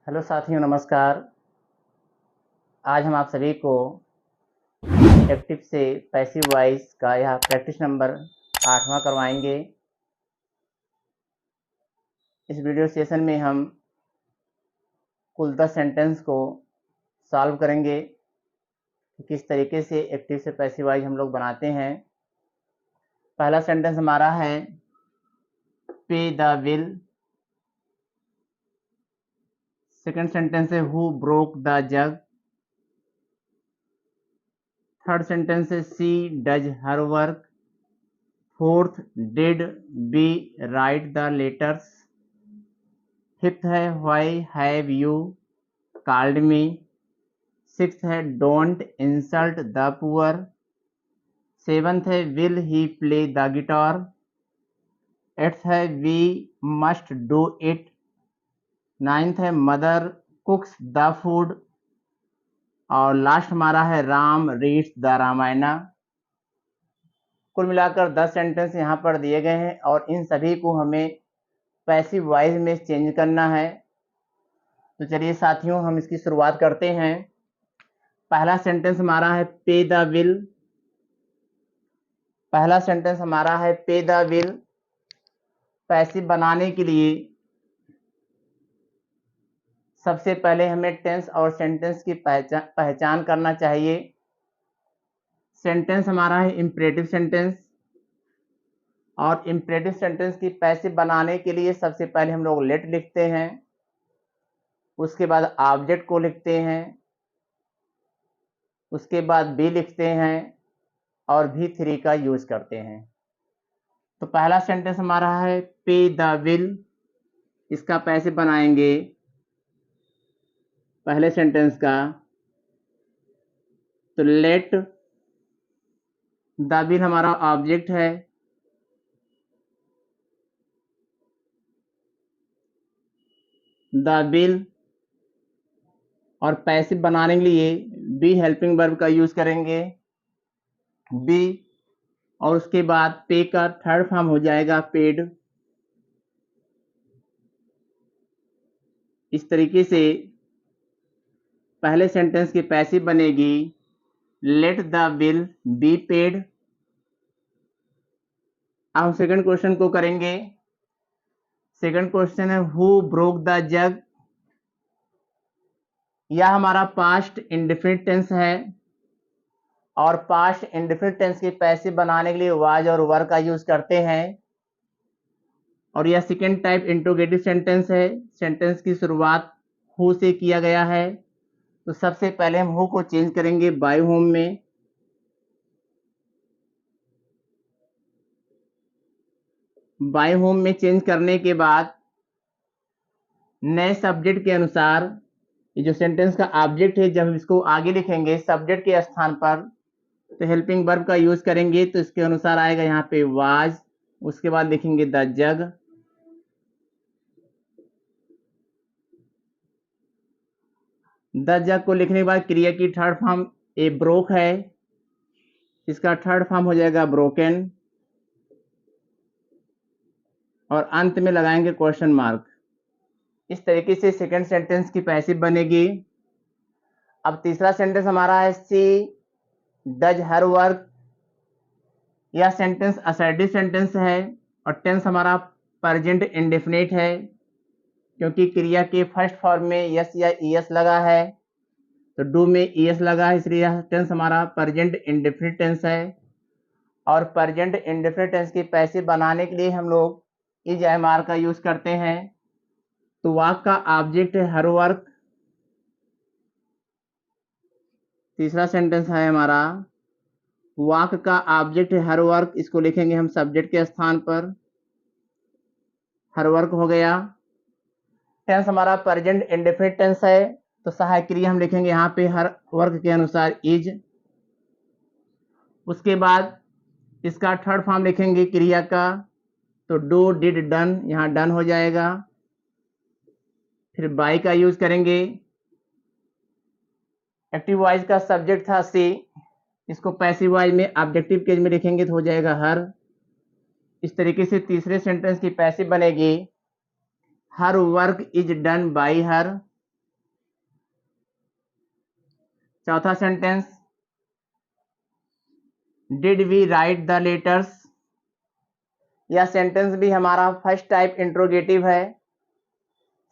Hello साथियों, नमस्कार। आज हम आप सभी को एक्टिव से पैसिव वॉइस का यह प्रैक्टिस नंबर 8वां करवाएंगे। इस वीडियो सेशन में हम कुल 10 सेंटेंस को सॉल्व करेंगे कि किस तरीके से एक्टिव से पैसिव वॉइस हम लोग बनाते हैं। पहला सेंटेंस हमारा है pay the bill. Second sentence है who broke the jug. Third sentence है she does her work. Fourth, did we write the letters. Fifth है why have you called me. Sixth है don't insult the poor. Seventh है will he play the guitar. Eighth है we must do it. Ninth है mother cooks the food. और last हमारा है Ram reads the Ramayana. कुल मिलाकर 10 सेंटेंस यहाँ पर दिए गए हैं और इन सभी को हमें पैसिव वॉइस में चेंज करना है। तो चलिए साथियों, हम इसकी शुरुआत करते हैं। पहला सेंटेंस हमारा है पे द बिल। पहला सेंटेंस हमारा है पे द बिल। पैसिव बनाने के लिए सबसे पहले हमें टेंस और सेंटेंस की पहचान करना चाहिए। सेंटेंस हमारा है इंपरेटिव सेंटेंस और इंपरेटिव सेंटेंस की पैसिव बनाने के लिए सबसे पहले हम लोग लेट लिखते हैं, उसके बाद ऑब्जेक्ट को लिखते हैं, उसके बाद बी लिखते हैं और भी3 का यूज करते हैं। तो पहला सेंटेंस हमारा है पे द बिल। इसका पैसिव बनाएंगे पहले सेंटेंस का। तो लेट द बिल हमारा ऑब्जेक्ट है, द बिल, और पैसिव बनाने के लिए बी हेल्पिंग वर्ब का यूज करेंगे, बी, और उसके बाद पे का थर्ड फॉर्म हो जाएगा पेड। इस तरीके से पहले सेंटेंस की पैसिव बनेगी let the bill be paid. अब हम सेकंड क्वेश्चन को करेंगे। सेकंड क्वेश्चन है हु ब्रोक द जग। यह हमारा पास्ट इंडेफिनिट टेंस है और पास्ट इंडेफिनिट टेंस की पैसिव बनाने के लिए वाज और वर का यूज करते हैं। और यह सेकेंड टाइप इंट्रोगेटिव सेंटेंस है। सेंटेंस की शुरुआत हु से किया गया है। तो सबसे पहले हम हु को चेंज करेंगे बाय होम में। बाय होम में चेंज करने के बाद नए सब्जेक्ट के अनुसार ये जो सेंटेंस का ऑब्जेक्ट है, जब हम इसको आगे लिखेंगे सब्जेक्ट के स्थान पर तो हेल्पिंग वर्ब का यूज करेंगे। तो इसके अनुसार आएगा यहाँ पे वाज, उसके बाद लिखेंगे द जग। द जग को लिखने के बाद क्रिया की थर्ड फॉर्म ए ब्रोक है, इसका थर्ड फॉर्म हो जाएगा ब्रोकन, और अंत में लगाएंगे क्वेश्चन मार्क। इस तरीके से सेकंड सेंटेंस की पैसिव बनेगी। अब तीसरा सेंटेंस हमारा है सी डज हर वर्क। यह सेंटेंस असर्टिव सेंटेंस है और टेंस हमारा प्रेजेंट इंडेफिनिट है, क्योंकि क्रिया के फर्स्ट फॉर्म में यस या ईएस लगा है, तो डू में ईएस लगा है, इसलिए यह टेंस हमारा प्रेजेंट इंडेफिनिट टेंस है। और प्रेजेंट इंडेफिनिट टेंस की पैसिव बनाने के लिए हम लोग इज एमआर का यूज करते हैं। तो वाक का ऑब्जेक्ट है हर वर्क। तीसरा सेंटेंस है हमारा वाक का ऑब्जेक्ट है हर वर्क, इसको लिखेंगे हम सब्जेक्ट के स्थान पर, हर वर्क हो गया। टेंस हमारा प्रेजेंट इंडेफिनिट टेंस है, तो सहायक क्रिया हम लिखेंगे यहाँ पे हर वर्ग के अनुसार इज। उसके बाद इसका थर्ड फॉर्म लिखेंगे क्रिया का, तो डू डिड डन, यहाँ डन हो जाएगा। फिर बाई का यूज करेंगे। एक्टिव वॉइस का सब्जेक्ट था सी, इसको पैसिव वॉइस में ऑब्जेक्टिव केस में लिखेंगे तो हो जाएगा हर। इस तरीके से तीसरे सेंटेंस की पैसिव बनेगी her work is done by her. चौथा sentence, did we write the letters. यह सेंटेंस भी हमारा फर्स्ट टाइप इंट्रोगेटिव है।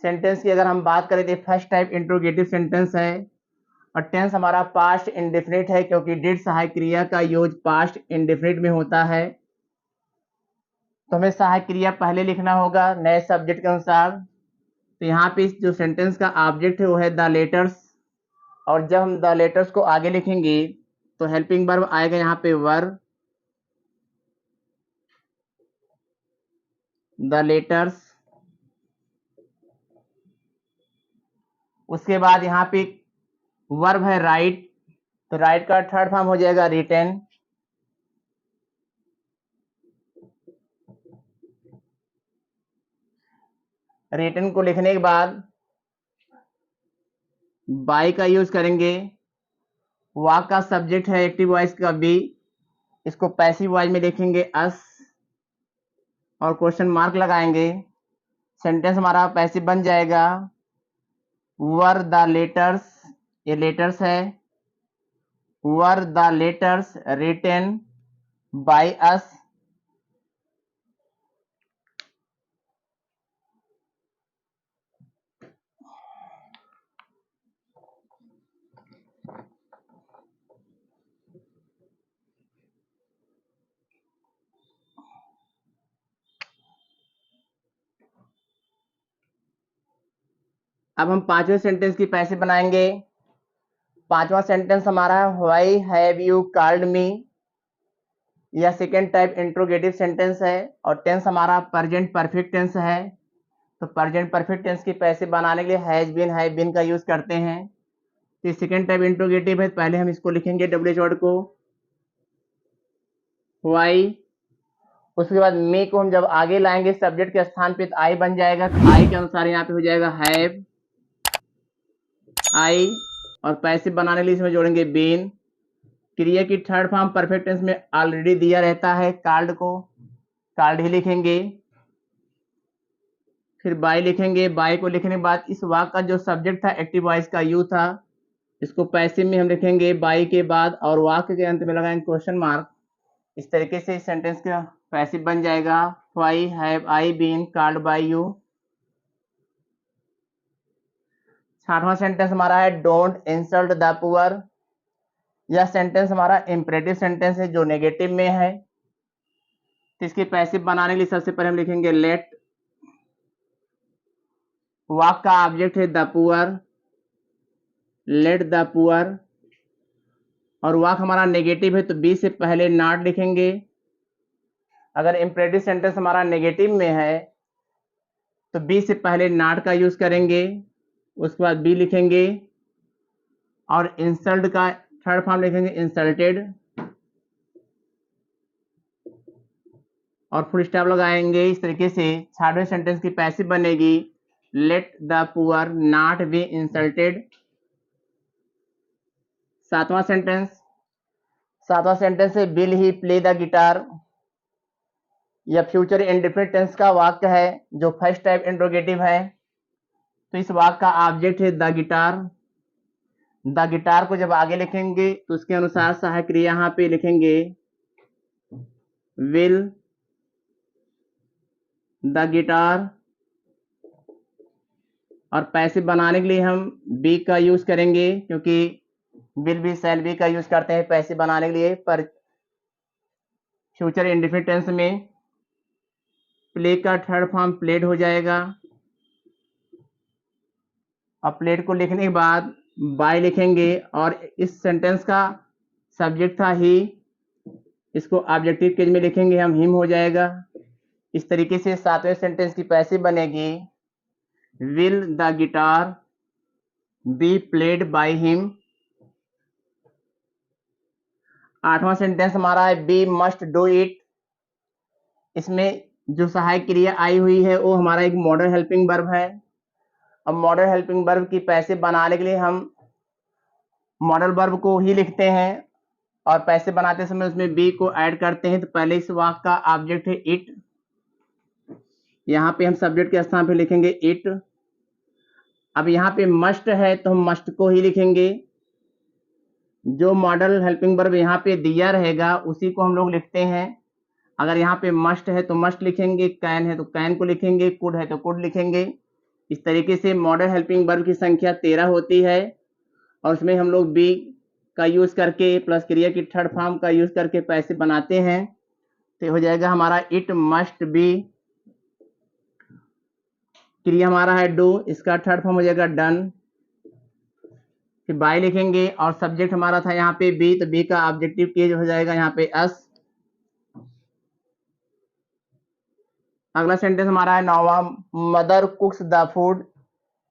सेंटेंस की अगर हम बात करें तो फर्स्ट टाइप इंट्रोगेटिव सेंटेंस है और टेंस हमारा पास्ट इंडेफिनिट है, क्योंकि डिड सहायक क्रिया का यूज पास्ट इंडेफिनिट में होता है। तो हमें सहायक क्रिया पहले लिखना होगा नए सब्जेक्ट के अनुसार। तो यहाँ पे जो सेंटेंस का ऑब्जेक्ट है वो है द लेटर्स, और जब हम द लेटर्स को आगे लिखेंगे तो हेल्पिंग वर्ब आएगा यहाँ पे वर, द लेटर्स। उसके बाद यहाँ पे वर्ब है राइट, तो राइट का थर्ड फॉर्म हो जाएगा रिटेन। रिटन को लिखने के बाद बाय का यूज करेंगे। वाक का सब्जेक्ट है एक्टिव वॉइस का बी, इसको पैसिव वॉइस में लिखेंगे अस और क्वेश्चन मार्क लगाएंगे। सेंटेंस हमारा पैसिव बन जाएगा वर द लेटर्स, ये लेटर्स है, were the letters written by us. अब हम पांचवें सेंटेंस की पैसिव बनाएंगे। पांचवा सेंटेंस हमारा है व्हाई हैव यू कॉल्ड मी। यह सेकेंड टाइप इंट्रोगेटिव सेंटेंस है और टेंस हमारा प्रेजेंट परफेक्ट टेंस है। तो प्रेजेंट परफेक्ट टेंस की पैसिव बनाने के लिए हैज बीन हैव बीन का यूज करते हैं। तो सेकेंड टाइप इंट्रोगेटिव है, पहले हम इसको लिखेंगे डब्ल्यूएच वर्ड को वाई। उसके बाद मी को हम जब आगे लाएंगे सब्जेक्ट के स्थान पे तो आई बन जाएगा, आई के अनुसार यहाँ पे हो जाएगा हैव आई, और पैसिव बनाने के लिए इसमें जोड़ेंगे बीन। क्रिया की थर्ड फॉर्म परफेक्ट टेंस में ऑलरेडी दिया रहता है, कार्ड को कार्ड ही लिखेंगे, फिर बाय लिखेंगे। बाय को लिखने के बाद इस वाक्य का जो सब्जेक्ट था एक्टिव वॉइस का यू था, इसको पैसिव में हम लिखेंगे बाय के बाद और वाक्य के अंत में लगाएंगे क्वेश्चन मार्क। इस तरीके से इस सेंटेंस का पैसिव बन जाएगा why have I been called by you. छठवां सेंटेंस हमारा है डोंट इंसल्ट द पुअर। यह सेंटेंस हमारा इंपरेटिव सेंटेंस है जो नेगेटिव में है। तो इसके पैसिव बनाने के लिए सबसे पहले हम लिखेंगे लेट, वाक का ऑब्जेक्ट है the poor, late the poor, और वाक हमारा नेगेटिव है तो बी से पहले नॉट लिखेंगे। अगर इंपरेटिव सेंटेंस हमारा नेगेटिव में है तो बी से पहले नॉट का यूज करेंगे, उसके बाद बी लिखेंगे और इंसल्ट का थर्ड फॉर्म लिखेंगे इंसल्टेड और फुल स्टॉप लगाएंगे। इस तरीके से छठवें सेंटेंस की पैसिव बनेगी let the poor not be insulted. सातवां सेंटेंस है will he play the guitar. यह फ्यूचर इंडेफिनिट टेंस का वाक्य है जो फर्स्ट टाइप इंट्रोगेटिव है। तो इस वाक्य का ऑब्जेक्ट है द गिटार। द गिटार को जब आगे लिखेंगे तो उसके अनुसार सहायक क्रिया यहाँ पे लिखेंगे विल द गिटार, और पैसिव बनाने के लिए हम बी का यूज करेंगे, क्योंकि विल बी शैल बी का यूज करते हैं पैसिव बनाने के लिए। पर फ्यूचर इंडेफिनिट टेंस में प्ले का थर्ड फॉर्म प्लेड हो जाएगा, और प्लेड को लिखने के बाद बाय लिखेंगे और इस सेंटेंस का सब्जेक्ट था ही, इसको ऑब्जेक्टिव केस में लिखेंगे हम हिम हो जाएगा। इस तरीके से सातवें सेंटेंस की पैसिव बनेगी will the guitar be played by him. आठवां सेंटेंस हमारा है बी मस्ट डू इट। इसमें जो सहायक क्रिया आई हुई है वो हमारा एक मॉडर्न हेल्पिंग वर्ब है। अब मॉडल हेल्पिंग वर्ब की पैसिव बनाने के लिए हम मॉडल वर्ब को ही लिखते हैं और पैसिव बनाते समय उसमें बी को ऐड करते हैं। तो पहले इस वाक्य का ऑब्जेक्ट है इट, यहाँ पे हम सब्जेक्ट के स्थान पे लिखेंगे इट। अब यहाँ पे मस्ट है तो हम मस्ट को ही लिखेंगे, जो मॉडल हेल्पिंग वर्ब यहाँ पे दिया रहेगा उसी को हम लोग लिखते हैं। अगर यहाँ पे मस्ट है तो मस्ट लिखेंगे, कैन है तो कैन को लिखेंगे, कुड है तो कुड लिखेंगे। इस तरीके से मॉडल हेल्पिंग वर्ब की संख्या 13 होती है और उसमें हम लोग बी का यूज़ करके प्लस क्रिया की थर्ड फॉर्म का यूज़ करके पैसे बनाते हैं। तो हो जाएगा हमारा इट मस्ट बी, क्रिया हमारा है डू, इसका थर्ड फॉर्म हो जाएगा डन। फिर बाय लिखेंगे और सब्जेक्ट हमारा था यहाँ पे बी, तो बी का ऑब्जेक्टिव केज हो जाएगा यहाँ पे अस। अगला सेंटेंस हमारा है नौवा, मदर कुक्स द फूड।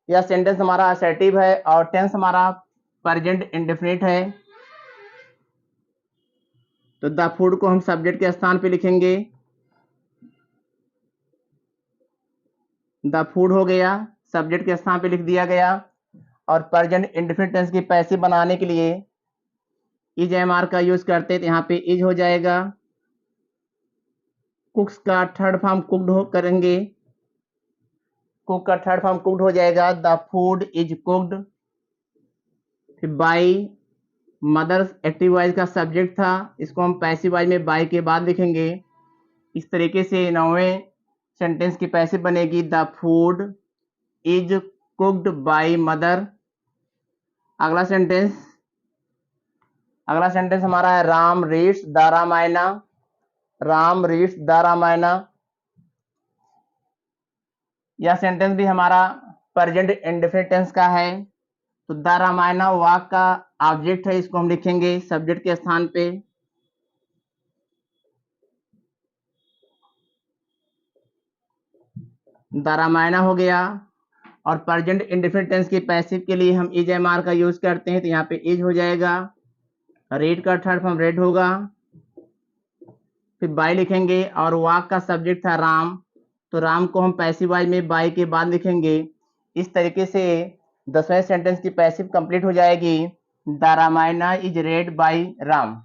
यह सेंटेंस हमारा असर्टिव है और टेंस हमारा प्रेजेंट इंडेफिनिट है। तो द फूड को हम सब्जेक्ट के स्थान पे लिखेंगे, द फूड हो गया, सब्जेक्ट के स्थान पे लिख दिया गया। और प्रेजेंट इंडेफिनिट टेंस की पैसिव बनाने के लिए इज एम आर का यूज करते हैं, तो यहाँ पे इज हो जाएगा। कुक्स का थर्ड फॉर्म कुक्ड हो करेंगे, कुक का थर्ड फॉर्म कुक्ड हो जाएगा, द फूड इज कुक्ड। फिर बाई, मदर्स एक्टिव वॉइस का सब्जेक्ट था, इसको हम पैसिव वॉइस में बाई के बाद लिखेंगे। इस तरीके से 9वें सेंटेंस की पैसिव बनेगी, the food is cooked by mother. अगला सेंटेंस हमारा है Ram reads the Ramayana. Ram reads the Ramayana, यह सेंटेंस भी हमारा प्रेजेंट इंडेफिनिट टेंस का है। तो द रामायणा वाक्य का ऑब्जेक्ट है, इसको हम लिखेंगे सब्जेक्ट के स्थान पे। द रामायणा हो गया। और प्रेजेंट इंडेफिनिट टेंस की पैसिव के लिए हम इज एम आर का यूज करते हैं, तो यहाँ पे इज हो जाएगा। रेड का थर्ड फॉर्म रेड होगा। फिर बाय लिखेंगे और वाक का सब्जेक्ट था राम, तो राम को हम पैसिव वॉइस में बाय के बाद लिखेंगे। इस तरीके से 10वें सेंटेंस की पैसिव कंप्लीट हो जाएगी, the Ramayana is read by Ram.